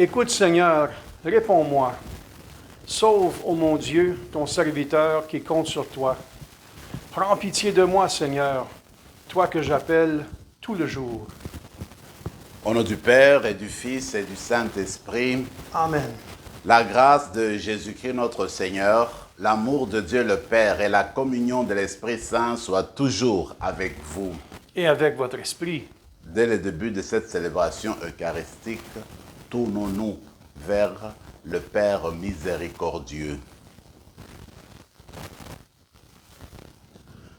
Écoute, Seigneur, réponds-moi. Sauve, ô mon Dieu, ton serviteur qui compte sur toi. Prends pitié de moi, Seigneur, toi que j'appelle tout le jour. Au nom du Père et du Fils et du Saint-Esprit, Amen. la grâce de Jésus-Christ notre Seigneur, l'amour de Dieu le Père et la communion de l'Esprit Saint soient toujours avec vous. Et avec votre esprit. Dès le début de cette célébration eucharistique, tournons-nous vers le Père miséricordieux.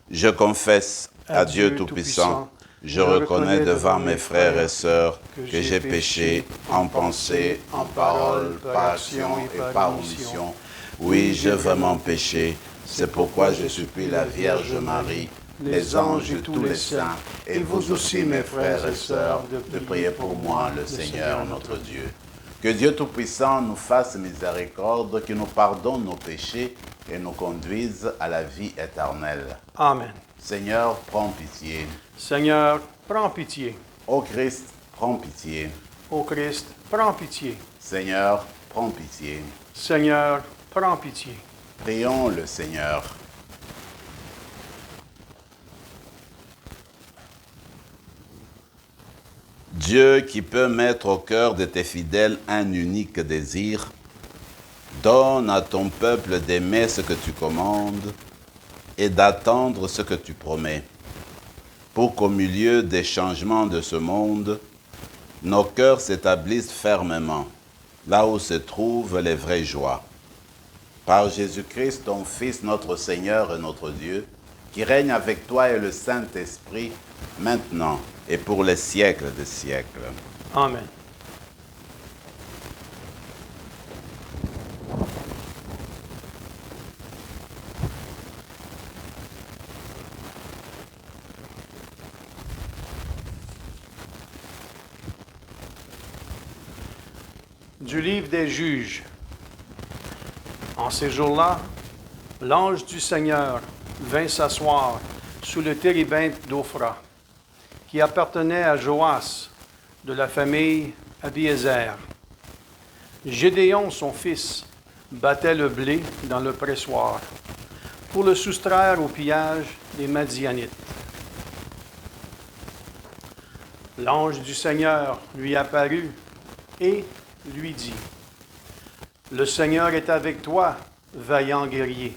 Je confesse à Dieu Tout-Puissant, je reconnais devant mes frères et sœurs que j'ai péché en pensée, en parole, par action et par omission. Oui, j'ai vraiment péché. C'est pourquoi je supplie la Vierge Marie, les anges et tous les saints, et vous aussi, mes frères et sœurs, de prier pour moi, le Seigneur notre Dieu. Que Dieu Tout-Puissant nous fasse miséricorde, qu'il nous pardonne nos péchés et nous conduise à la vie éternelle. Amen. Seigneur, prends pitié. Seigneur, prends pitié. Ô Christ, prends pitié. Ô Christ, prends pitié. Seigneur, prends pitié. Seigneur, prends pitié. Prions le Seigneur. Dieu qui peut mettre au cœur de tes fidèles un unique désir, donne à ton peuple d'aimer ce que tu commandes et d'attendre ce que tu promets, pour qu'au milieu des changements de ce monde, nos cœurs s'établissent fermement, là où se trouvent les vraies joies. Par Jésus-Christ, ton Fils, notre Seigneur et notre Dieu, qui règne avec toi et le Saint-Esprit, maintenant et pour les siècles des siècles. Amen. Du livre des Juges. En ces jours-là, l'ange du Seigneur vint s'asseoir sous le térébinthe d'Ophra, qui appartenait à Joas, de la famille Abiézer. Gédéon, son fils, battait le blé dans le pressoir pour le soustraire au pillage des Madianites. L'ange du Seigneur lui apparut et lui dit: « Le Seigneur est avec toi, vaillant guerrier. »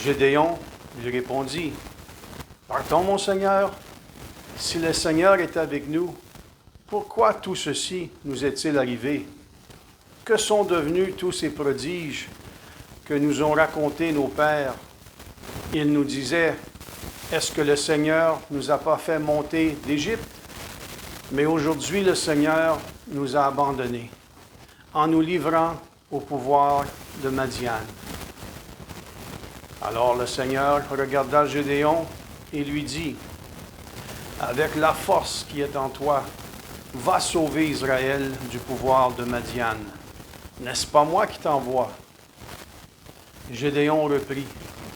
Gédéon lui répondit: « Partons, mon Seigneur. Si le Seigneur est avec nous, pourquoi tout ceci nous est-il arrivé? Que sont devenus tous ces prodiges que nous ont racontés nos pères? Ils nous disaient: est-ce que le Seigneur ne nous a pas fait monter d'Égypte? Mais aujourd'hui, le Seigneur nous a abandonnés, en nous livrant au pouvoir de Madian. » Alors le Seigneur regarda Gédéon et lui dit: « Avec la force qui est en toi, va sauver Israël du pouvoir de Madian. N'est-ce pas moi qui t'envoie? » Gédéon reprit: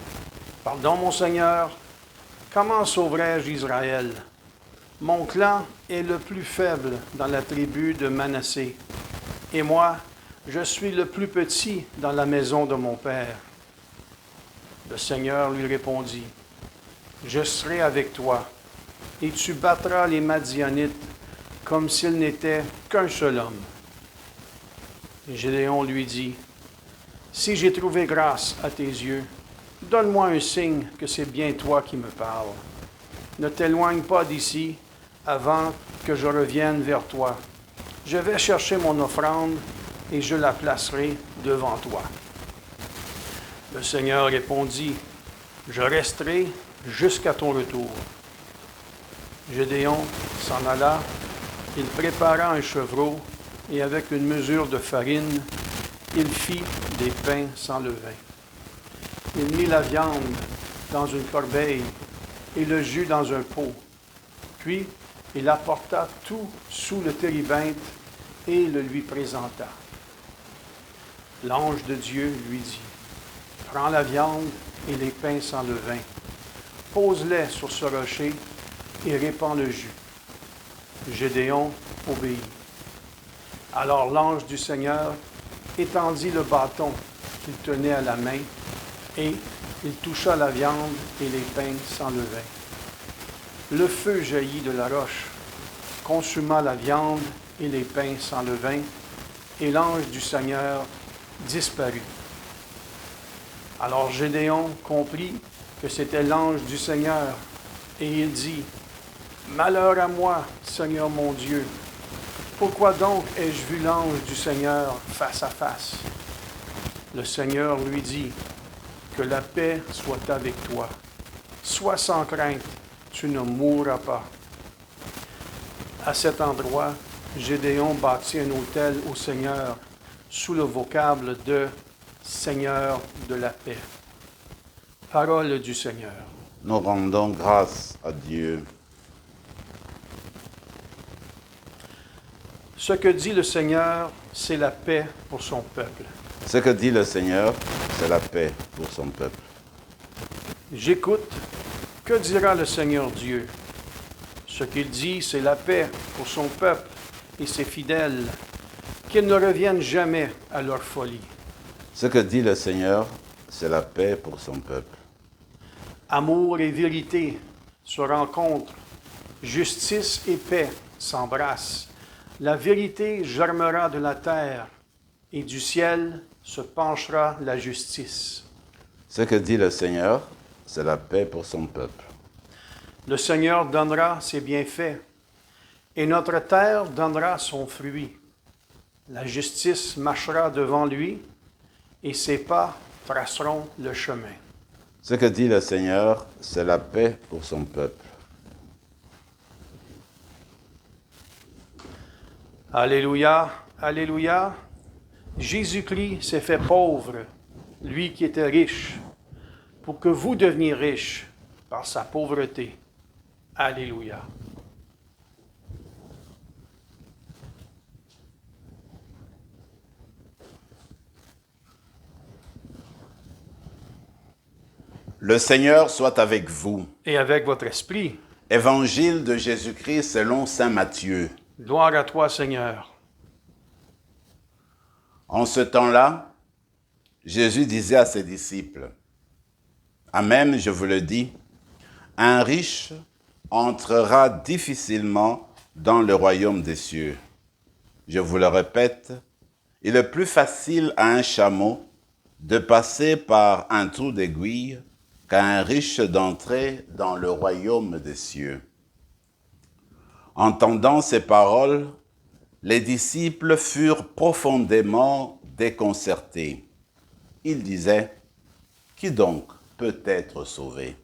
« Pardon, mon Seigneur, comment sauverai-je Israël? Mon clan est le plus faible dans la tribu de Manassé, et moi, je suis le plus petit dans la maison de mon père. » Le Seigneur lui répondit: « Je serai avec toi, et tu battras les Madianites comme s'ils n'étaient qu'un seul homme. » Et Gédéon lui dit: « Si j'ai trouvé grâce à tes yeux, donne-moi un signe que c'est bien toi qui me parles. Ne t'éloigne pas d'ici avant que je revienne vers toi. Je vais chercher mon offrande et je la placerai devant toi. » Le Seigneur répondit: « Je resterai jusqu'à ton retour. » Gédéon s'en alla, il prépara un chevreau et avec une mesure de farine, il fit des pains sans levain. Il mit la viande dans une corbeille et le jus dans un pot. Puis, il apporta tout sous le térébinthe et le lui présenta. L'ange de Dieu lui dit: « Prends la viande et les pains sans levain, pose-les sur ce rocher et répands le jus. » Gédéon obéit. Alors l'ange du Seigneur étendit le bâton qu'il tenait à la main, et il toucha la viande et les pains s'enlevaient. Le feu jaillit de la roche, consuma la viande et les pains s'enlevint, et l'ange du Seigneur disparut. Alors Gédéon comprit que c'était l'ange du Seigneur, et il dit, « Malheur à moi, Seigneur mon Dieu! Pourquoi donc ai-je vu l'ange du Seigneur face à face? » Le Seigneur lui dit, « Que la paix soit avec toi. Sois sans crainte, tu ne mourras pas. » À cet endroit, Gédéon bâtit un autel au Seigneur sous le vocable de « Seigneur de la paix ». Parole du Seigneur. Nous rendons grâce à Dieu. Ce que dit le Seigneur, c'est la paix pour son peuple. Ce que dit le Seigneur, c'est la paix pour son peuple. J'écoute. Que dira le Seigneur Dieu? Ce qu'il dit, c'est la paix pour son peuple et ses fidèles, qu'ils ne reviennent jamais à leur folie. Ce que dit le Seigneur, c'est la paix pour son peuple. Amour et vérité se rencontrent, justice et paix s'embrassent. La vérité germera de la terre, et du ciel se penchera la justice. Ce que dit le Seigneur, c'est la paix pour son peuple. Le Seigneur donnera ses bienfaits, et notre terre donnera son fruit. La justice marchera devant lui, et ses pas traceront le chemin. Ce que dit le Seigneur, c'est la paix pour son peuple. Alléluia, alléluia. Jésus-Christ s'est fait pauvre, lui qui était riche, pour que vous deveniez riches par sa pauvreté. Alléluia. Le Seigneur soit avec vous. Et avec votre esprit. Évangile de Jésus-Christ selon saint Matthieu. Gloire à toi, Seigneur. En ce temps-là, Jésus disait à ses disciples, « Amen, je vous le dis, un riche entrera difficilement dans le royaume des cieux. Je vous le répète, il est plus facile à un chameau de passer par un trou d'aiguille qu'à un riche d'entrer dans le royaume des cieux. » Entendant ces paroles, les disciples furent profondément déconcertés. Ils disaient, « Qui donc peut être sauvé ?»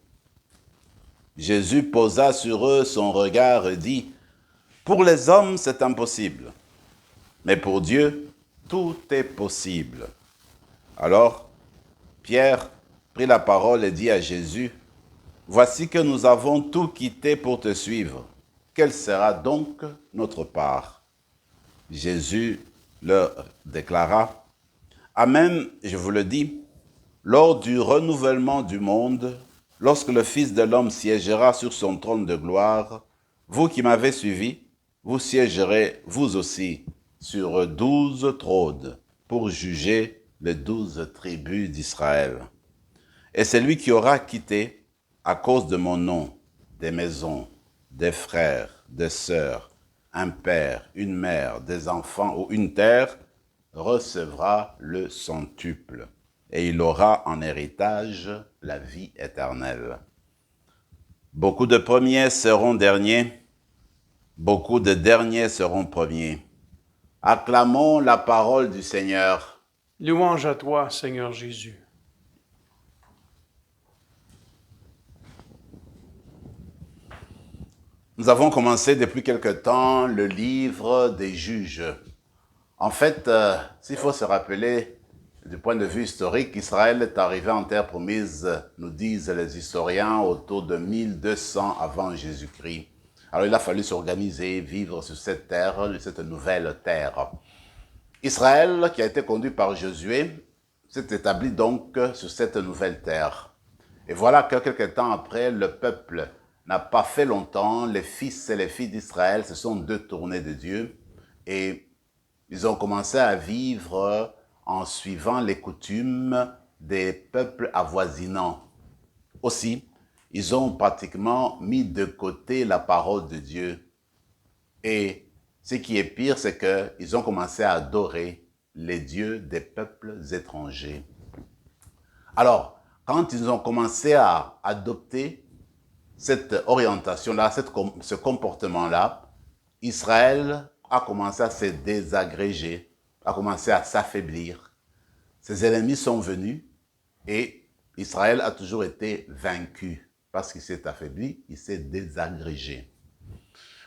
Jésus posa sur eux son regard et dit, « Pour les hommes, c'est impossible, mais pour Dieu, tout est possible. » Alors, Pierre prit la parole et dit à Jésus, « Voici que nous avons tout quitté pour te suivre. Quelle sera donc notre part ?» Jésus leur déclara, « Amen, je vous le dis, lors du renouvellement du monde, lorsque le Fils de l'homme siégera sur son trône de gloire, vous qui m'avez suivi, vous siégerez vous aussi sur 12 trônes pour juger les 12 tribus d'Israël. Et c'est lui qui aura quitté, à cause de mon nom, des maisons, des frères, des sœurs, un père, une mère, des enfants ou une terre, recevra le centuple, et il aura en héritage la vie éternelle. Beaucoup de premiers seront derniers, beaucoup de derniers seront premiers. Acclamons la parole du Seigneur. Louange à toi, Seigneur Jésus. Nous avons commencé depuis quelque temps le livre des juges. En fait, s'il faut se rappeler, du point de vue historique, Israël est arrivé en terre promise, nous disent les historiens, autour de 1200 avant Jésus-Christ. Alors il a fallu s'organiser, vivre sur cette terre, cette nouvelle terre. Israël, qui a été conduit par Josué, s'est établi donc sur cette nouvelle terre. Et voilà que quelque temps après, le peuple n'a pas fait longtemps, les fils et les filles d'Israël se sont détournés de Dieu et Ils ont commencé à vivre en suivant les coutumes des peuples avoisinants. Aussi, ils ont pratiquement mis de côté la parole de Dieu. Et ce qui est pire, c'est qu'ils ont commencé à adorer les dieux des peuples étrangers. Alors, quand ils ont commencé à adopter cette orientation-là, ce comportement-là, Israël a commencé à se désagréger, a commencé à s'affaiblir. Ses ennemis sont venus et Israël a toujours été vaincu parce qu'il s'est affaibli, il s'est désagrégé.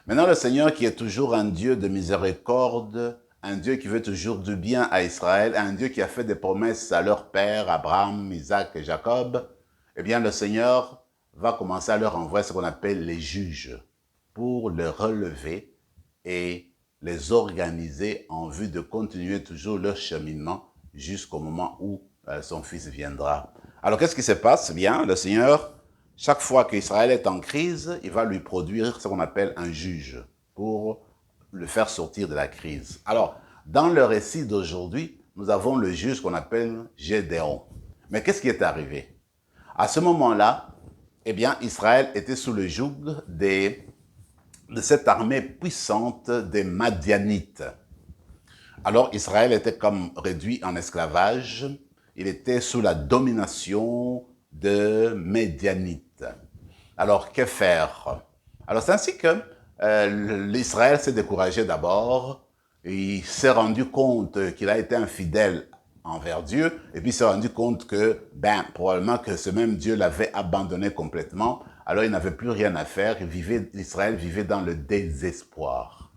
Maintenant, le Seigneur qui est toujours un Dieu de miséricorde, un Dieu qui veut toujours du bien à Israël, un Dieu qui a fait des promesses à leur père, Abraham, Isaac et Jacob, eh bien le Seigneur va commencer à leur envoyer ce qu'on appelle les juges pour les relever et les organiser en vue de continuer toujours leur cheminement jusqu'au moment où son fils viendra. Alors qu'est-ce qui se passe? Bien, le Seigneur, chaque fois qu'Israël est en crise, il va lui produire ce qu'on appelle un juge pour le faire sortir de la crise. Alors, dans le récit d'aujourd'hui, nous avons le juge qu'on appelle Gédéon. Mais qu'est-ce qui est arrivé? À ce moment-là, eh bien, Israël était sous le joug de cette armée puissante des Madianites. Alors, Israël était comme réduit en esclavage. Il était sous la domination de Médianites. Alors, que faire? Alors, c'est ainsi que l'Israël s'est découragé d'abord. Il s'est rendu compte qu'il a été infidèle envers Dieu. Et puis, il s'est rendu compte que, probablement que ce même Dieu l'avait abandonné complètement. Alors, il n'avait plus rien à faire. Israël vivait dans le désespoir.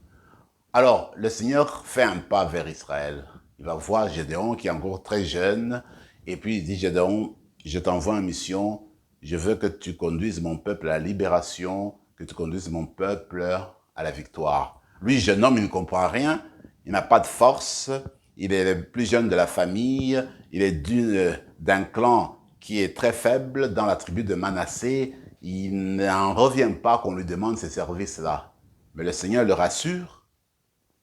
Alors, le Seigneur fait un pas vers Israël. Il va voir Gédéon, qui est encore très jeune. Et puis, il dit, Gédéon, je t'envoie en mission. Je veux que tu conduises mon peuple à la libération, que tu conduises mon peuple à la victoire. Lui, jeune homme, il ne comprend rien. Il n'a pas de force. Il est le plus jeune de la famille. Il est d'un clan qui est très faible dans la tribu de Manassé. Il n'en revient pas qu'on lui demande ces services-là. Mais le Seigneur le rassure.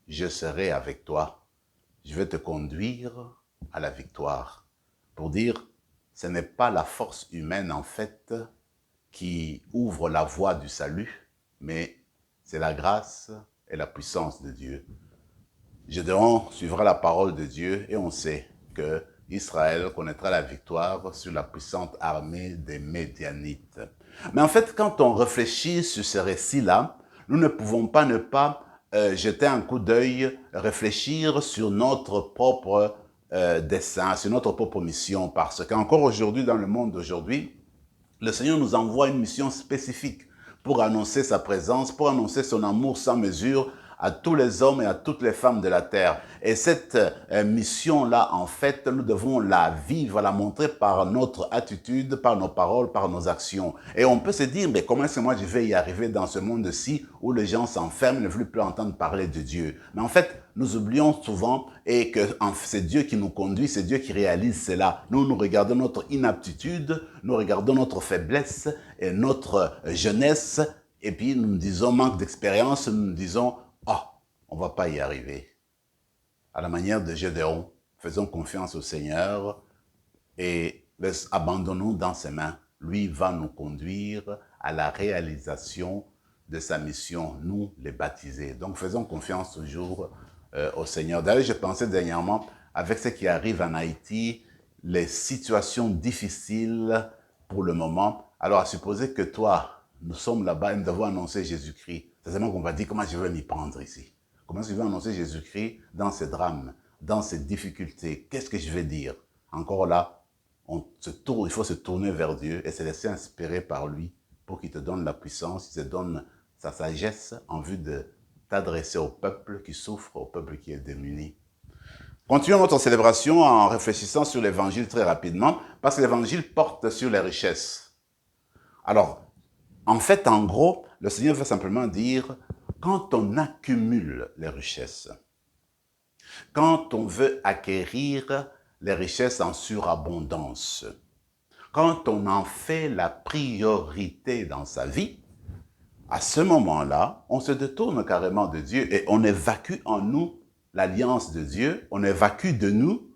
Je serai avec toi. Je vais te conduire à la victoire. Pour dire, ce n'est pas la force humaine, en fait, qui ouvre la voie du salut, mais c'est la grâce et la puissance de Dieu. Gédéon suivra la parole de Dieu et on sait que Israël connaîtra la victoire sur la puissante armée des Médianites. Mais en fait, quand on réfléchit sur ces récits-là, nous ne pouvons pas ne pas jeter un coup d'œil, réfléchir sur notre propre dessein, sur notre propre mission, parce qu'encore aujourd'hui, dans le monde d'aujourd'hui, le Seigneur nous envoie une mission spécifique pour annoncer sa présence, pour annoncer son amour sans mesure à tous les hommes et à toutes les femmes de la terre. Et cette mission-là, en fait, nous devons la vivre, la montrer par notre attitude, par nos paroles, par nos actions. Et on peut se dire, mais comment est-ce que moi je vais y arriver dans ce monde-ci où les gens s'enferment, ne veulent plus entendre parler de Dieu? Mais en fait, nous oublions souvent et que c'est Dieu qui nous conduit, c'est Dieu qui réalise cela. Nous regardons notre inaptitude, nous regardons notre faiblesse et notre jeunesse, et puis nous nous disons manque d'expérience, nous nous disons on ne va pas y arriver. À la manière de Gédéon, faisons confiance au Seigneur et abandonnons dans ses mains. Lui va nous conduire à la réalisation de sa mission, nous les baptisés. Donc faisons confiance toujours au Seigneur. D'ailleurs, je pensais dernièrement, avec ce qui arrive en Haïti, les situations difficiles pour le moment. Alors, à supposer que toi, nous sommes là-bas et nous devons annoncer Jésus-Christ. C'est seulement qu'on va dire comment je vais m'y prendre ici. Comment je vais annoncer Jésus-Christ dans ces drames, dans ces difficultés? Qu'est-ce que je vais dire? Encore là, il faut se tourner vers Dieu et se laisser inspirer par lui pour qu'il te donne la puissance, il te donne sa sagesse en vue de t'adresser au peuple qui souffre, au peuple qui est démuni. Continuons notre célébration en réfléchissant sur l'évangile très rapidement, parce que l'évangile porte sur les richesses. Alors, en fait, en gros, le Seigneur veut simplement dire, quand on accumule les richesses, quand on veut acquérir les richesses en surabondance, quand on en fait la priorité dans sa vie, à ce moment-là, on se détourne carrément de Dieu et on évacue en nous l'alliance de Dieu, on évacue de nous,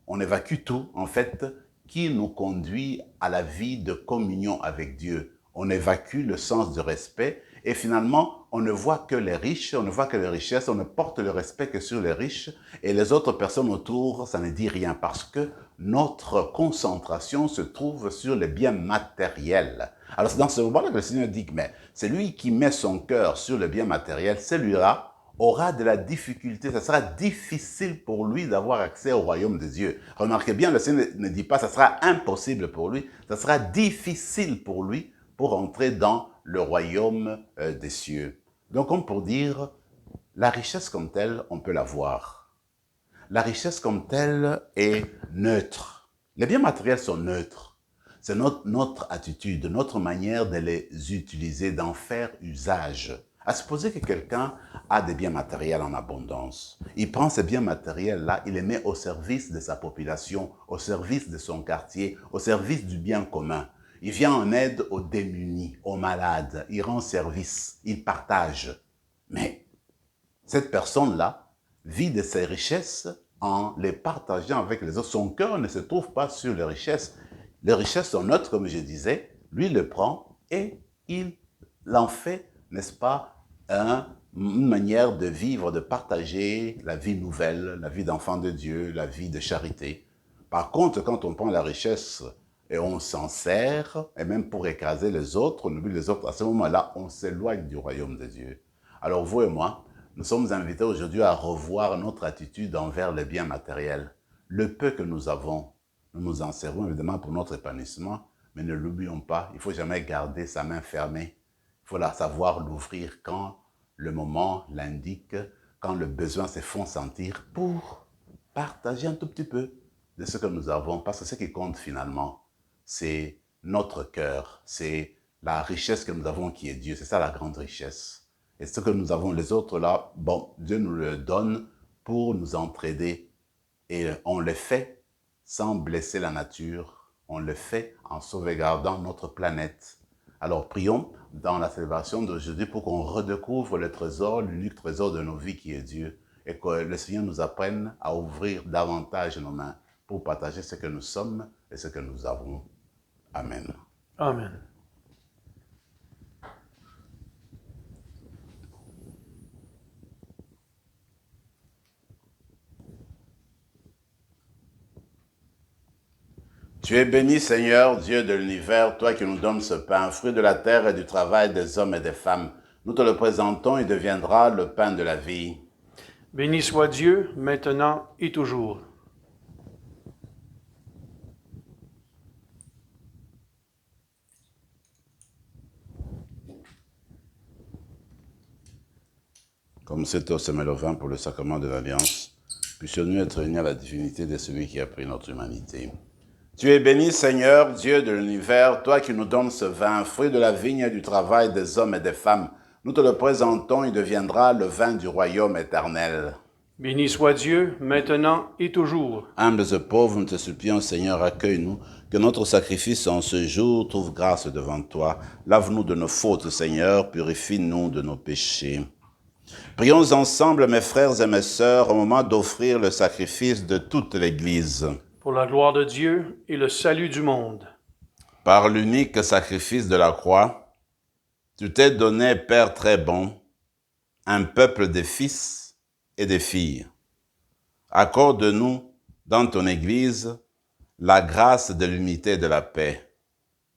on évacue tout, en fait, qui nous conduit à la vie de communion avec Dieu. On évacue le sens du respect et finalement, on ne voit que les riches, on ne voit que les richesses, on ne porte le respect que sur les riches et les autres personnes autour, ça ne dit rien parce que notre concentration se trouve sur les biens matériels. Alors c'est dans ce moment-là que le Seigneur dit que celui qui met son cœur sur le bien matériel, celui-là aura de la difficulté, ça sera difficile pour lui d'avoir accès au royaume de Dieu. Remarquez bien, le Seigneur ne dit pas ça sera impossible pour lui, ça sera difficile pour lui pour entrer dans le royaume des cieux. Donc, comme pour dire, la richesse comme telle, on peut la voir. La richesse comme telle est neutre. Les biens matériels sont neutres. C'est notre attitude, notre manière de les utiliser, d'en faire usage. À supposer que quelqu'un a des biens matériels en abondance. Il prend ces biens matériels-là, il les met au service de sa population, au service de son quartier, au service du bien commun. Il vient en aide aux démunis, aux malades, il rend service, il partage. Mais cette personne-là vit de ses richesses en les partageant avec les autres. Son cœur ne se trouve pas sur les richesses. Les richesses sont neutres, comme je disais. Lui le prend et il l'en fait, n'est-ce pas, une manière de vivre, de partager la vie nouvelle, la vie d'enfant de Dieu, la vie de charité. Par contre, quand on prend la richesse et on s'en sert, et même pour écraser les autres, on oublie les autres, à ce moment-là, on s'éloigne du royaume de Dieu. Alors vous et moi, nous sommes invités aujourd'hui à revoir notre attitude envers les biens matériels. Le peu que nous avons, nous nous en servons évidemment pour notre épanouissement, mais ne l'oublions pas, il ne faut jamais garder sa main fermée. Il faut savoir l'ouvrir quand le moment l'indique, quand le besoin se font sentir pour partager un tout petit peu de ce que nous avons. Parce que ce qui compte finalement, c'est notre cœur, c'est la richesse que nous avons qui est Dieu. C'est ça la grande richesse. Et ce que nous avons les autres là, bon, Dieu nous le donne pour nous entraider. Et on le fait sans blesser la nature. On le fait en sauvegardant notre planète. Alors prions dans la célébration d'aujourd'hui pour qu'on redécouvre le trésor, l'unique trésor de nos vies qui est Dieu. Et que le Seigneur nous apprenne à ouvrir davantage nos mains pour partager ce que nous sommes et ce que nous avons. Amen. Amen. Tu es béni, Seigneur, Dieu de l'univers, toi qui nous donnes ce pain, fruit de la terre et du travail des hommes et des femmes. Nous te le présentons, il deviendra le pain de la vie. Béni soit Dieu, maintenant et toujours. Comme c'est au semé le vin pour le sacrement de l'Alliance, puissions-nous être unis à la divinité de celui qui a pris notre humanité. Tu es béni, Seigneur, Dieu de l'univers, toi qui nous donnes ce vin, fruit de la vigne et du travail des hommes et des femmes. Nous te le présentons, il deviendra le vin du royaume éternel. Béni soit Dieu, maintenant et toujours. Humbles et pauvres, nous te supplions, Seigneur, accueille-nous, que notre sacrifice en ce jour trouve grâce devant toi. Lave-nous de nos fautes, Seigneur, purifie-nous de nos péchés. Prions ensemble, mes frères et mes sœurs, au moment d'offrir le sacrifice de toute l'Église. Pour la gloire de Dieu et le salut du monde. Par l'unique sacrifice de la croix, tu t'es donné, Père très bon, un peuple de fils et de filles. Accorde-nous, dans ton Église, la grâce de l'unité et de la paix.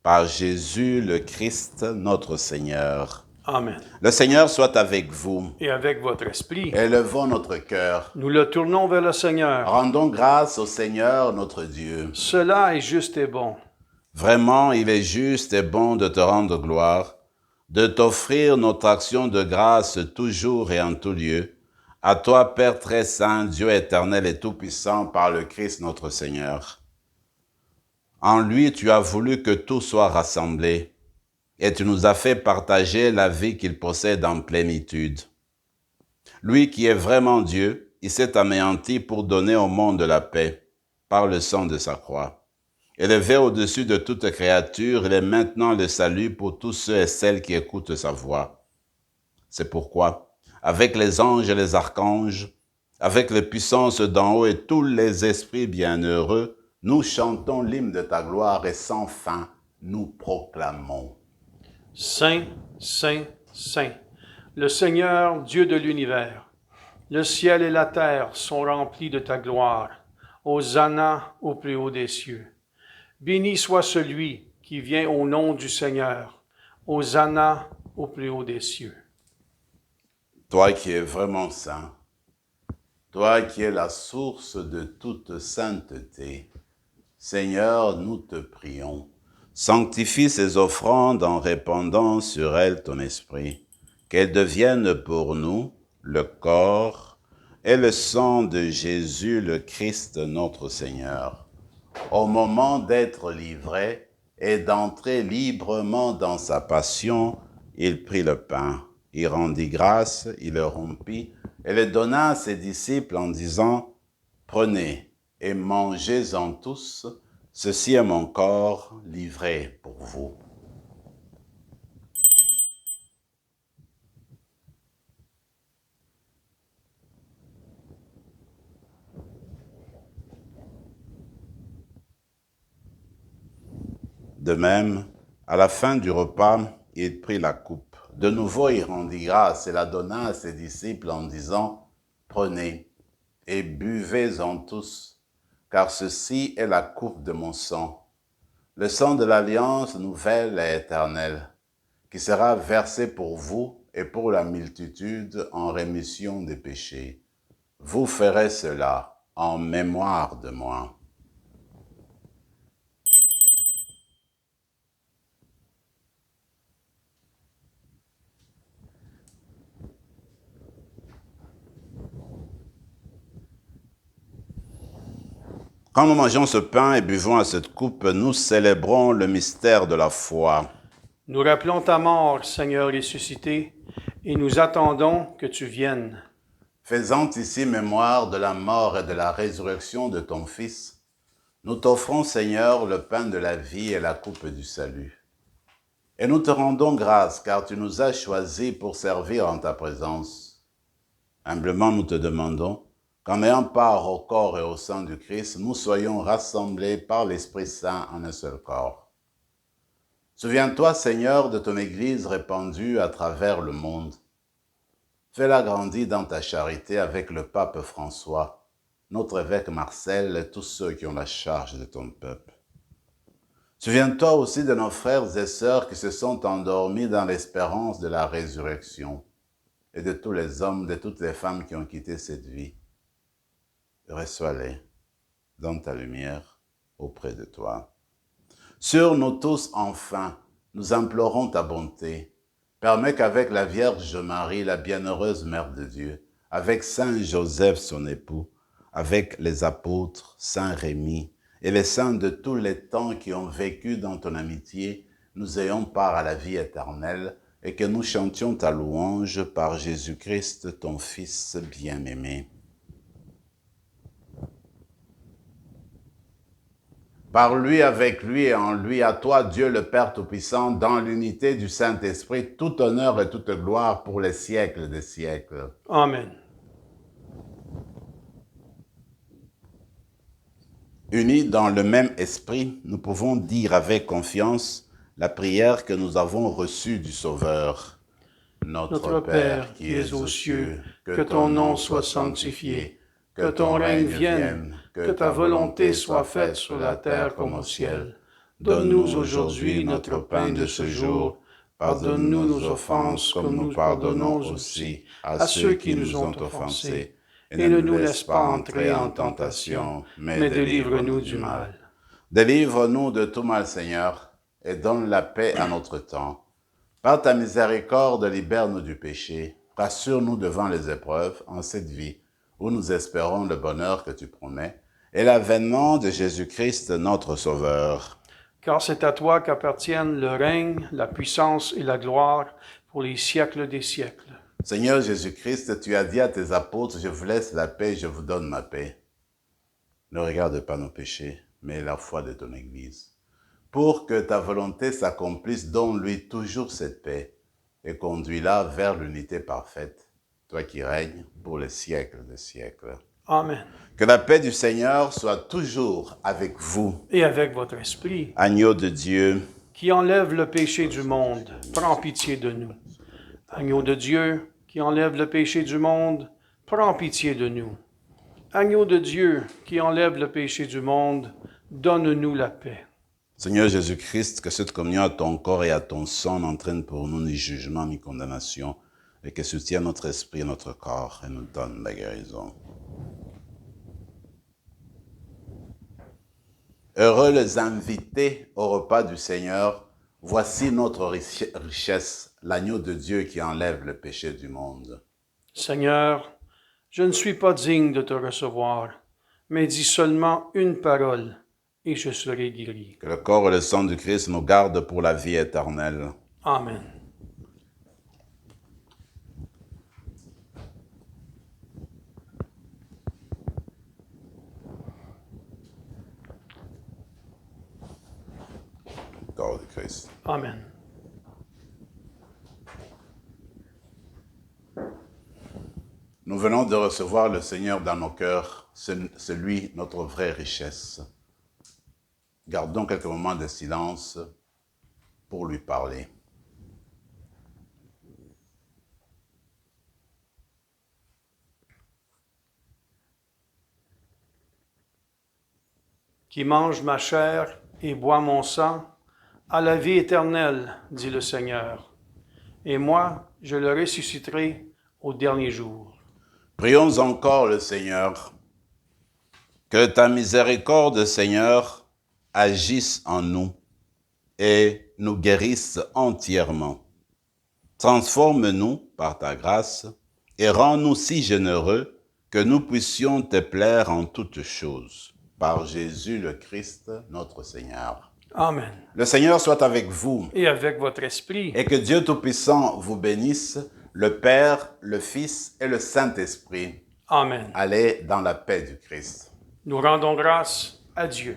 Par Jésus le Christ, notre Seigneur. Amen. Le Seigneur soit avec vous. Et avec votre esprit, Élevons notre cœur. nous le tournons vers le Seigneur. Rendons grâce au Seigneur, notre Dieu. Cela est juste et bon. Vraiment, il est juste et bon de te rendre gloire, de t'offrir notre action de grâce toujours et en tout lieu. À toi, Père très saint, Dieu éternel et tout-puissant, par le Christ notre Seigneur. En lui, tu as voulu que tout soit rassemblé, et tu nous as fait partager la vie qu'il possède en plénitude. Lui qui est vraiment Dieu, il s'est anéanti pour donner au monde la paix, par le sang de sa croix. Élevé au-dessus de toute créature, il est maintenant le salut pour tous ceux et celles qui écoutent sa voix. C'est pourquoi, avec les anges et les archanges, avec les puissances d'en haut et tous les esprits bienheureux, nous chantons l'hymne de ta gloire et sans fin, nous proclamons. Saint, Saint, Saint, le Seigneur, Dieu de l'univers. Le ciel et la terre sont remplis de ta gloire. Hosanna au plus haut des cieux. Béni soit celui qui vient au nom du Seigneur. Hosanna au plus haut des cieux. Toi qui es vraiment saint, toi qui es la source de toute sainteté, Seigneur, nous te prions, sanctifie ces offrandes en répandant sur elles ton esprit, qu'elles deviennent pour nous le corps et le sang de Jésus le Christ notre Seigneur. Au moment d'être livré et d'entrer librement dans sa passion, il prit le pain, il rendit grâce, il le rompit et le donna à ses disciples en disant « Prenez et mangez-en tous, ceci est mon corps livré pour vous. » De même, à la fin du repas, il prit la coupe. De nouveau, il rendit grâce et la donna à ses disciples en disant « Prenez et buvez-en tous, car ceci est la coupe de mon sang, le sang de l'alliance nouvelle et éternelle, qui sera versé pour vous et pour la multitude en rémission des péchés. Vous ferez cela en mémoire de moi. » Quand nous mangeons ce pain et buvons à cette coupe, nous célébrons le mystère de la foi. Nous rappelons ta mort, Seigneur ressuscité, et nous attendons que tu viennes. Faisant ici mémoire de la mort et de la résurrection de ton Fils, nous t'offrons, Seigneur, le pain de la vie et la coupe du salut. Et nous te rendons grâce, car tu nous as choisis pour servir en ta présence. Humblement, nous te demandons qu'en ayant part au corps et au sang du Christ, nous soyons rassemblés par l'Esprit Saint en un seul corps. Souviens-toi, Seigneur, de ton Église répandue à travers le monde. Fais-la grandir dans ta charité avec le pape François, notre évêque Marcel et tous ceux qui ont la charge de ton peuple. Souviens-toi aussi de nos frères et sœurs qui se sont endormis dans l'espérance de la résurrection et de tous les hommes, de toutes les femmes qui ont quitté cette vie. Reçois-les dans ta lumière auprès de toi. Sur nous tous, enfin, nous implorons ta bonté. Permets qu'avec la Vierge Marie, la bienheureuse Mère de Dieu, avec Saint Joseph, son époux, avec les apôtres, Saint Rémy et les saints de tous les temps qui ont vécu dans ton amitié, nous ayons part à la vie éternelle et que nous chantions ta louange par Jésus-Christ, ton Fils bien-aimé. Par lui, avec lui et en lui, à toi, Dieu le Père Tout-Puissant, dans l'unité du Saint-Esprit, tout honneur et toute gloire pour les siècles des siècles. Amen. Unis dans le même esprit, nous pouvons dire avec confiance la prière que nous avons reçue du Sauveur. Notre Père qui es aux cieux, que ton nom soit sanctifié, que ton règne vienne, que ta volonté soit faite sur la terre comme au ciel. Donne-nous aujourd'hui notre pain de ce jour. Pardonne-nous nos offenses comme nous pardonnons aussi à ceux qui nous ont offensés. Et ne nous laisse pas entrer en tentation, mais délivre-nous du mal. Délivre-nous de tout mal, Seigneur, et donne la paix à notre temps. Par ta miséricorde, libère-nous du péché. Rassure-nous devant les épreuves en cette vie, où nous espérons le bonheur que tu promets, et l'avènement de Jésus-Christ, notre Sauveur. Car c'est à toi qu'appartiennent le règne, la puissance et la gloire pour les siècles des siècles. Seigneur Jésus-Christ, tu as dit à tes apôtres, je vous laisse la paix, je vous donne ma paix. Ne regarde pas nos péchés, mais la foi de ton Église. Pour que ta volonté s'accomplisse, donne-lui toujours cette paix et conduis-la vers l'unité parfaite. toi qui règnes pour les siècles des siècles. Amen. Que la paix du Seigneur soit toujours avec vous. Et avec votre esprit, Agneau de Dieu, qui enlève le péché du monde, prends pitié de nous. Agneau de Dieu, qui enlève le péché du monde, prends pitié de nous. Agneau de Dieu, qui enlève le péché du monde, donne-nous la paix. Seigneur Jésus-Christ, que cette communion à ton corps et à ton sang n'entraîne pour nous ni jugement ni condamnation, et que soutienne notre esprit et notre corps et nous donne la guérison. Heureux les invités au repas du Seigneur, voici notre richesse, l'agneau de Dieu qui enlève le péché du monde. Seigneur, je ne suis pas digne de te recevoir, mais dis seulement une parole, et je serai guéri. Que le corps et le sang du Christ nous gardent pour la vie éternelle. Amen. Corps du Christ. Amen. Nous venons de recevoir le Seigneur dans nos cœurs, c'est lui notre vraie richesse. Gardons quelques moments de silence pour lui parler. Qui mange ma chair et boit mon sang, a la vie éternelle, dit le Seigneur. Et moi, je le ressusciterai au dernier jour. Prions encore le Seigneur. Que ta miséricorde, Seigneur, agisse en nous et nous guérisse entièrement. Transforme-nous par ta grâce et rends-nous si généreux que nous puissions te plaire en toutes choses. Par Jésus le Christ, notre Seigneur. Amen. Le Seigneur soit avec vous Et avec votre esprit. et que Dieu Tout-Puissant vous bénisse, le Père, le Fils et le Saint-Esprit. Amen. Allez dans la paix du Christ. Nous rendons grâce à Dieu.